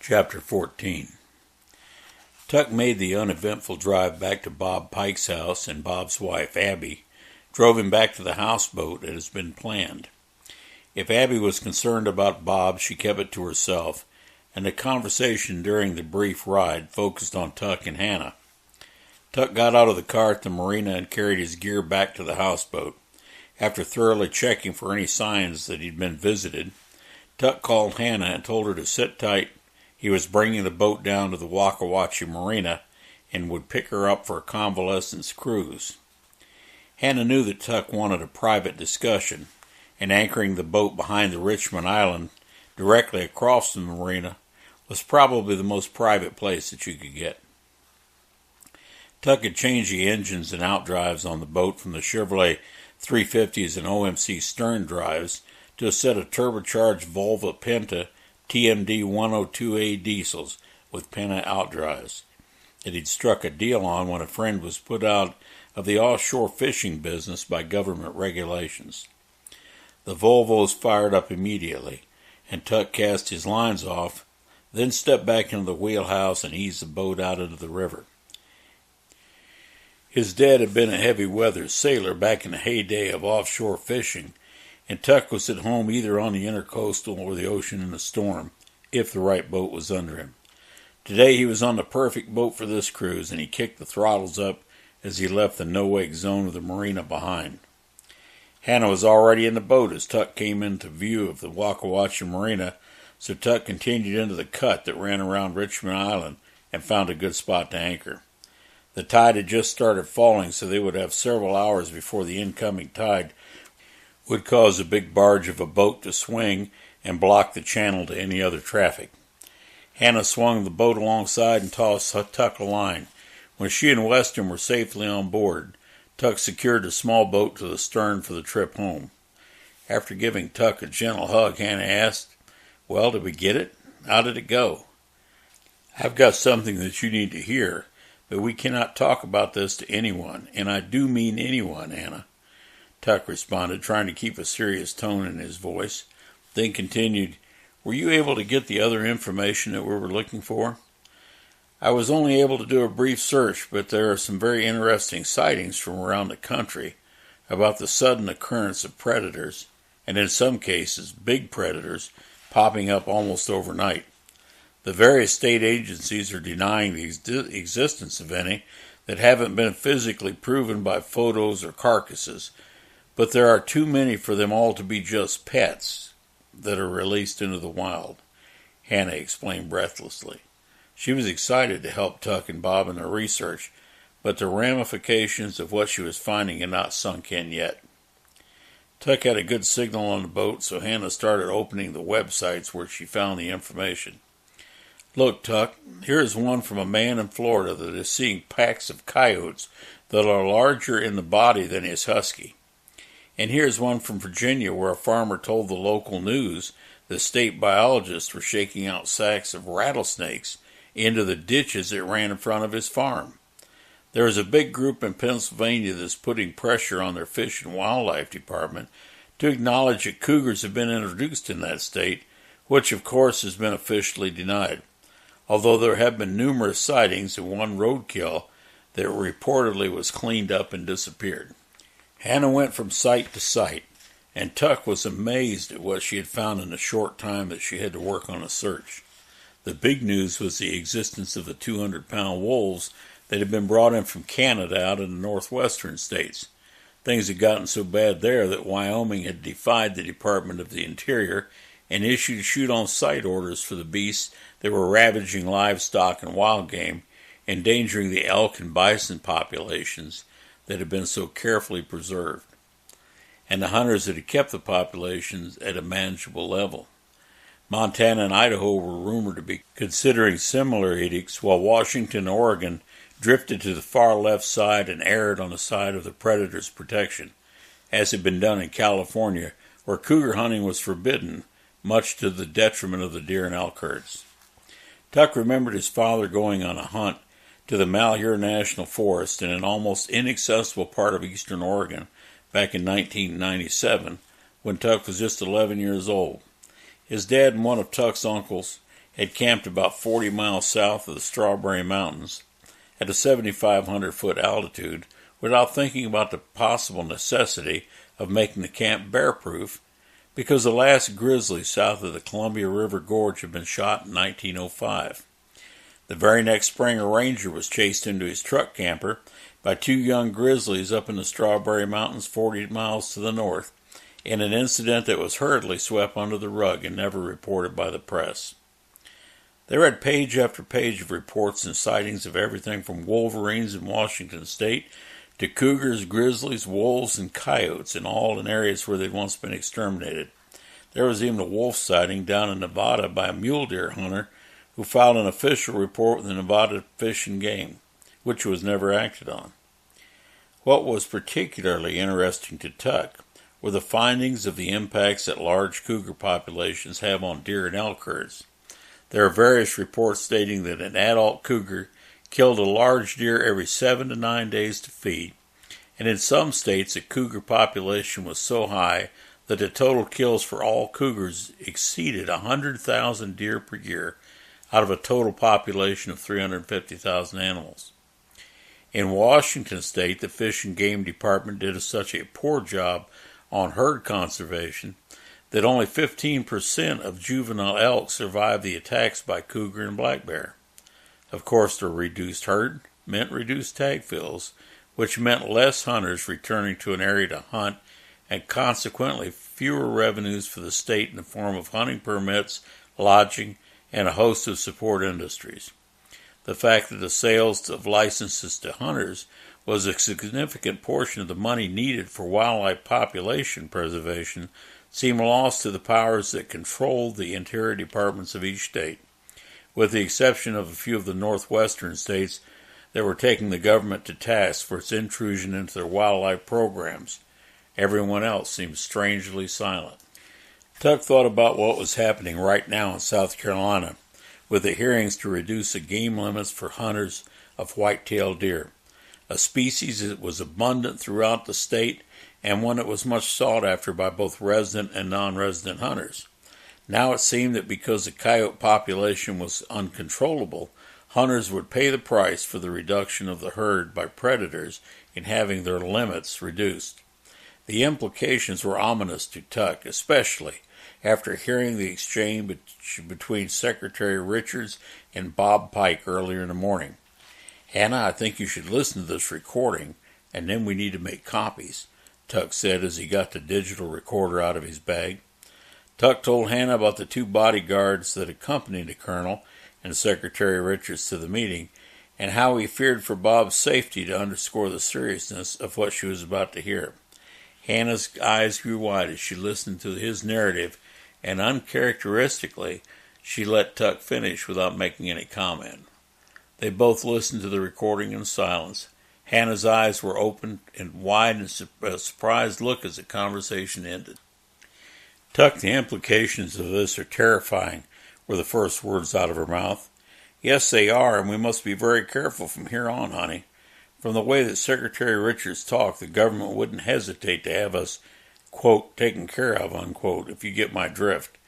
Chapter 14. Tuck made the uneventful drive back to Bob Pike's house, and Bob's wife, Abby, drove him back to the houseboat as had been planned. If Abby was concerned about Bob, she kept it to herself, and the conversation during the brief ride focused on Tuck and Hannah. Tuck got out of the car at the marina and carried his gear back to the houseboat. After thoroughly checking for any signs that he'd been visited, Tuck called Hannah and told her to sit tight. He was bringing the boat down to the Wakawatchee Marina and would pick her up for a convalescence cruise. Hannah knew that Tuck wanted a private discussion, and anchoring the boat behind the Richmond Island, directly across from the marina, was probably the most private place that you could get. Tuck had changed the engines and outdrives on the boat from the Chevrolet 350s and OMC stern drives to a set of turbocharged Volvo Penta TMD 102A diesels with Penta outdrives that he'd struck a deal on when a friend was put out of the offshore fishing business by government regulations. The Volvos fired up immediately, and Tuck cast his lines off, then stepped back into the wheelhouse and eased the boat out into the river. His dad had been a heavy-weather sailor back in the heyday of offshore fishing, and Tuck was at home either on the intercoastal or the ocean in a storm, if the right boat was under him. Today he was on the perfect boat for this cruise, and he kicked the throttles up as he left the no-wake zone of the marina behind. Hannah was already in the boat as Tuck came into view of the Wakawatchee Marina, so Tuck continued into the cut that ran around Richmond Island and found a good spot to anchor. The tide had just started falling, so they would have several hours before the incoming tide would cause a big barge of a boat to swing and block the channel to any other traffic. Hannah swung the boat alongside and tossed Tuck a line. When she and Weston were safely on board, Tuck secured the small boat to the stern for the trip home. After giving Tuck a gentle hug, Hannah asked, "Well, did we get it? How did it go?" "I've got something that you need to hear, but we cannot talk about this to anyone, and I do mean anyone, Hannah," Tuck responded, trying to keep a serious tone in his voice, then continued, "Were you able to get the other information that we were looking for?" "I was only able to do a brief search, but there are some very interesting sightings from around the country about the sudden occurrence of predators, and in some cases, big predators, popping up almost overnight. The various state agencies are denying the existence of any that haven't been physically proven by photos or carcasses, but there are too many for them all to be just pets that are released into the wild," Hannah explained breathlessly. She was excited to help Tuck and Bob in their research, but the ramifications of what she was finding had not sunk in yet. Tuck had a good signal on the boat, so Hannah started opening the websites where she found the information. "Look, Tuck, here is one from a man in Florida that is seeing packs of coyotes that are larger in the body than his husky. And here's one from Virginia where a farmer told the local news the state biologists were shaking out sacks of rattlesnakes into the ditches that ran in front of his farm. There is a big group in Pennsylvania that's putting pressure on their Fish and Wildlife Department to acknowledge that cougars have been introduced in that state, which of course has been officially denied, although there have been numerous sightings and one roadkill that reportedly was cleaned up and disappeared." Hannah went from site to site, and Tuck was amazed at what she had found in the short time that she had to work on a search. The big news was the existence of the 200-pound wolves that had been brought in from Canada out of the northwestern states. Things had gotten so bad there that Wyoming had defied the Department of the Interior and issued shoot-on-sight orders for the beasts that were ravaging livestock and wild game, endangering the elk and bison populations that had been so carefully preserved, and the hunters that had kept the populations at a manageable level. Montana and Idaho were rumored to be considering similar edicts, while Washington and Oregon drifted to the far left side and erred on the side of the predator's protection, as had been done in California, where cougar hunting was forbidden, much to the detriment of the deer and elk herds. Tuck remembered his father going on a hunt to the Malheur National Forest in an almost inaccessible part of eastern Oregon back in 1997, when Tuck was just 11 years old. His dad and one of Tuck's uncles had camped about 40 miles south of the Strawberry Mountains at a 7,500-foot altitude without thinking about the possible necessity of making the camp bear-proof, because the last grizzly south of the Columbia River Gorge had been shot in 1905. The very next spring, a ranger was chased into his truck camper by two young grizzlies up in the Strawberry Mountains 40 miles to the north, in an incident that was hurriedly swept under the rug and never reported by the press. They read page after page of reports and sightings of everything from wolverines in Washington state to cougars, grizzlies, wolves, and coyotes, and all in areas where they'd once been exterminated. There was even a wolf sighting down in Nevada by a mule deer hunter who filed an official report with the Nevada Fish and Game, which was never acted on. What was particularly interesting to Tuck were the findings of the impacts that large cougar populations have on deer and elk herds. There are various reports stating that an adult cougar killed a large deer every 7 to 9 days to feed, and in some states the cougar population was so high that the total kills for all cougars exceeded 100,000 deer per year out of a total population of 350,000 animals. In Washington state, the Fish and Game Department did such a poor job on herd conservation that only 15% of juvenile elk survived the attacks by cougar and black bear. Of course, the reduced herd meant reduced tag fills, which meant less hunters returning to an area to hunt, and consequently fewer revenues for the state in the form of hunting permits, lodging, and a host of support industries. The fact that the sales of licenses to hunters was a significant portion of the money needed for wildlife population preservation seemed lost to the powers that controlled the interior departments of each state, with the exception of a few of the northwestern states that were taking the government to task for its intrusion into their wildlife programs. Everyone else seemed strangely silent. Tuck thought about what was happening right now in South Carolina with the hearings to reduce the game limits for hunters of white-tailed deer, a species that was abundant throughout the state and one that was much sought after by both resident and non-resident hunters. Now it seemed that because the coyote population was uncontrollable, hunters would pay the price for the reduction of the herd by predators in having their limits reduced. The implications were ominous to Tuck, especially after hearing the exchange between Secretary Richards and Bob Pike earlier in the morning. "Hannah, I think you should listen to this recording, and then we need to make copies," Tuck said as he got the digital recorder out of his bag. Tuck told Hannah about the two bodyguards that accompanied the colonel and Secretary Richards to the meeting, and how he feared for Bob's safety to underscore the seriousness of what she was about to hear. Hannah's eyes grew wide as she listened to his narrative, and uncharacteristically, she let Tuck finish without making any comment. They both listened to the recording in silence. Hannah's eyes were open and wide in a surprised look as the conversation ended. "Tuck, the implications of this are terrifying," were the first words out of her mouth. "Yes, they are, and we must be very careful from here on, honey. From the way that Secretary Richards talked, the government wouldn't hesitate to have us, quote, taken care of, unquote, if you get my drift."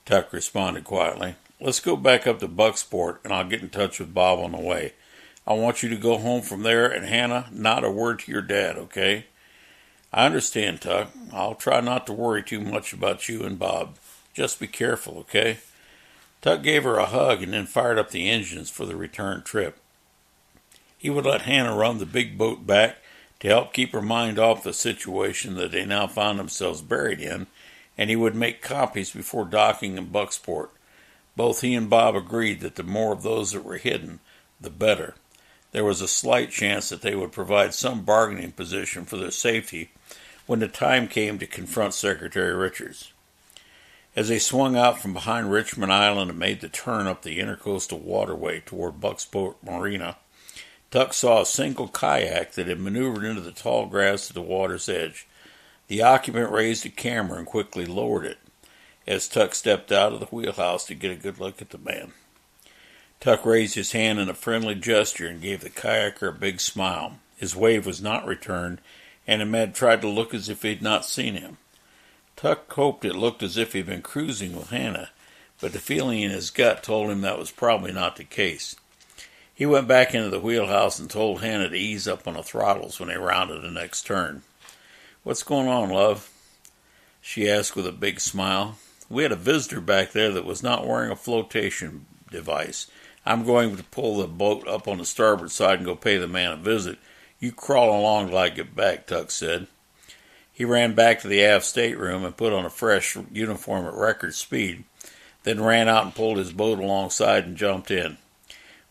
Tuck responded quietly. "Let's go back up to Bucksport, and I'll get in touch with Bob on the way. I want you to go home from there, and Hannah, not a word to your dad, okay?" "I understand, Tuck. I'll try not to worry too much about you and Bob. Just be careful, okay?" Tuck gave her a hug and then fired up the engines for the return trip. He would let Hannah run the big boat back to help keep her mind off the situation that they now found themselves buried in, and he would make copies before docking in Bucksport. Both he and Bob agreed that the more of those that were hidden, the better. There was a slight chance that they would provide some bargaining position for their safety when the time came to confront Secretary Richards. As they swung out from behind Richmond Island and made the turn up the intercoastal waterway toward Bucksport Marina, Tuck saw a single kayak that had maneuvered into the tall grass at the water's edge. The occupant raised a camera and quickly lowered it as Tuck stepped out of the wheelhouse to get a good look at the man. Tuck raised his hand in a friendly gesture and gave the kayaker a big smile. His wave was not returned, and the man tried to look as if he had not seen him. Tuck hoped it looked as if he had been cruising with Hannah, but the feeling in his gut told him that was probably not the case. He went back into the wheelhouse and told Hannah to ease up on the throttles when they rounded the next turn. "What's going on, love?" she asked with a big smile. "We had a visitor back there that was not wearing a flotation device. I'm going to pull the boat up on the starboard side and go pay the man a visit. You crawl along till I get back," Tuck said. He ran back to the aft stateroom and put on a fresh uniform at record speed, then ran out and pulled his boat alongside and jumped in.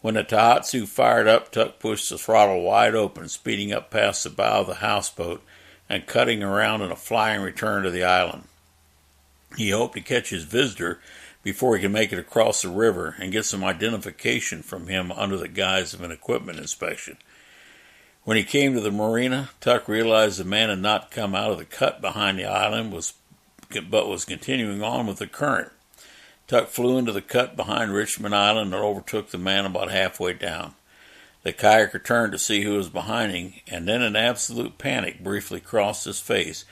When the Tahatsu fired up, Tuck pushed the throttle wide open, speeding up past the bow of the houseboat and cutting around in a flying return to the island. He hoped to catch his visitor before he could make it across the river and get some identification from him under the guise of an equipment inspection. When he came to the marina, Tuck realized the man had not come out of the cut behind the island, but was continuing on with the current. Tuck flew into the cut behind Richmond Island and overtook the man about halfway down. The kayaker turned to see who was behind him, and then an absolute panic briefly crossed his face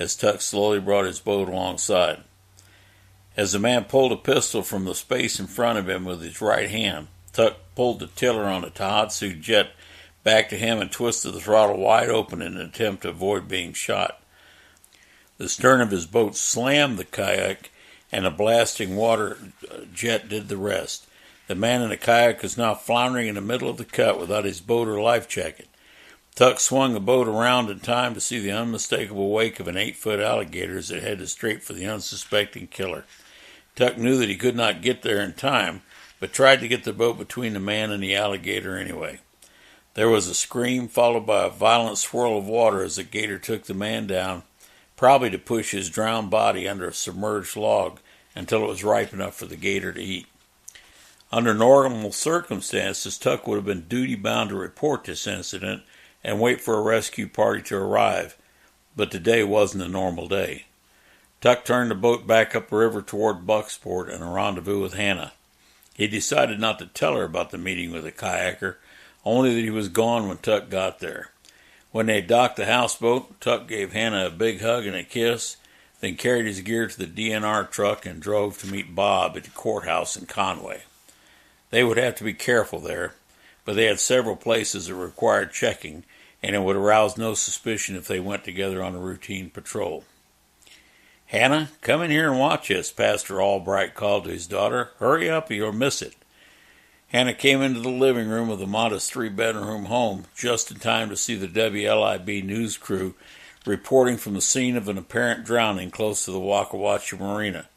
as Tuck slowly brought his boat alongside. As the man pulled a pistol from the space in front of him with his right hand, Tuck pulled the tiller on the Tahatsu jet back to him and twisted the throttle wide open in an attempt to avoid being shot. The stern of his boat slammed the kayak, and the blasting water jet did the rest. The man in the kayak was now floundering in the middle of the cut without his boat or life jacket. Tuck swung the boat around in time to see the unmistakable wake of an 8-foot alligator as it headed straight for the unsuspecting killer. Tuck knew that he could not get there in time, but tried to get the boat between the man and the alligator anyway. There was a scream followed by a violent swirl of water as the gator took the man down, probably to push his drowned body under a submerged log until it was ripe enough for the gator to eat. Under normal circumstances, Tuck would have been duty-bound to report this incident and wait for a rescue party to arrive, but today wasn't a normal day. Tuck turned the boat back up the river toward Bucksport and a rendezvous with Hannah. He decided not to tell her about the meeting with the kayaker, only that he was gone when Tuck got there. When they docked the houseboat, Tuck gave Hannah a big hug and a kiss, then carried his gear to the DNR truck and drove to meet Bob at the courthouse in Conway. They would have to be careful there, but they had several places that required checking, and it would arouse no suspicion if they went together on a routine patrol. "Hannah, come in here and watch us," Pastor Albright called to his daughter. "Hurry up or you'll miss it." Hannah came into the living room of the modest 3-bedroom home just in time to see the WLIB news crew reporting from the scene of an apparent drowning close to the Wakawacha Marina.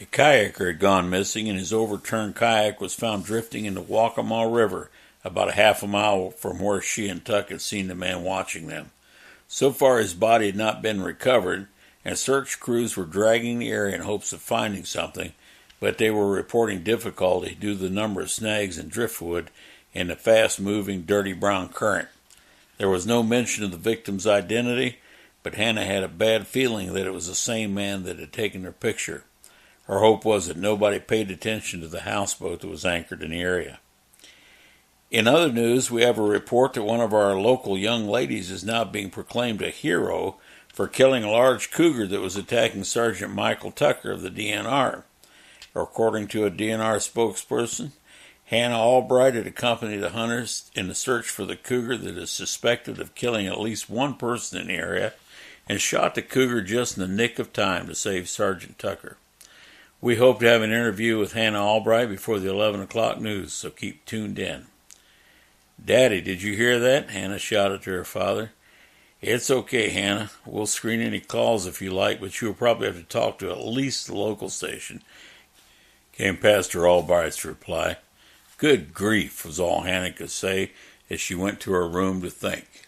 A kayaker had gone missing, and his overturned kayak was found drifting in the Waccamaw River about a half a mile from where she and Tuck had seen the man watching them. So far his body had not been recovered, and search crews were dragging the area in hopes of finding something, but they were reporting difficulty due to the number of snags and driftwood in the fast-moving, dirty brown current. There was no mention of the victim's identity, but Hannah had a bad feeling that it was the same man that had taken her picture. Her hope was that nobody paid attention to the houseboat that was anchored in the area. In other news, we have a report that one of our local young ladies is now being proclaimed a hero for killing a large cougar that was attacking Sergeant Michael Tucker of the DNR. According to a DNR spokesperson, Hannah Albright had accompanied the hunters in the search for the cougar that is suspected of killing at least one person in the area and shot the cougar just in the nick of time to save Sergeant Tucker. We hope to have an interview with Hannah Albright before the 11 o'clock news, so keep tuned in. "Daddy, did you hear that?" Hannah shouted to her father. "It's okay, Hannah. We'll screen any calls if you like, but you'll probably have to talk to at least the local station," came Pastor Albright's reply. "Good grief," was all Hannah could say as she went to her room to think.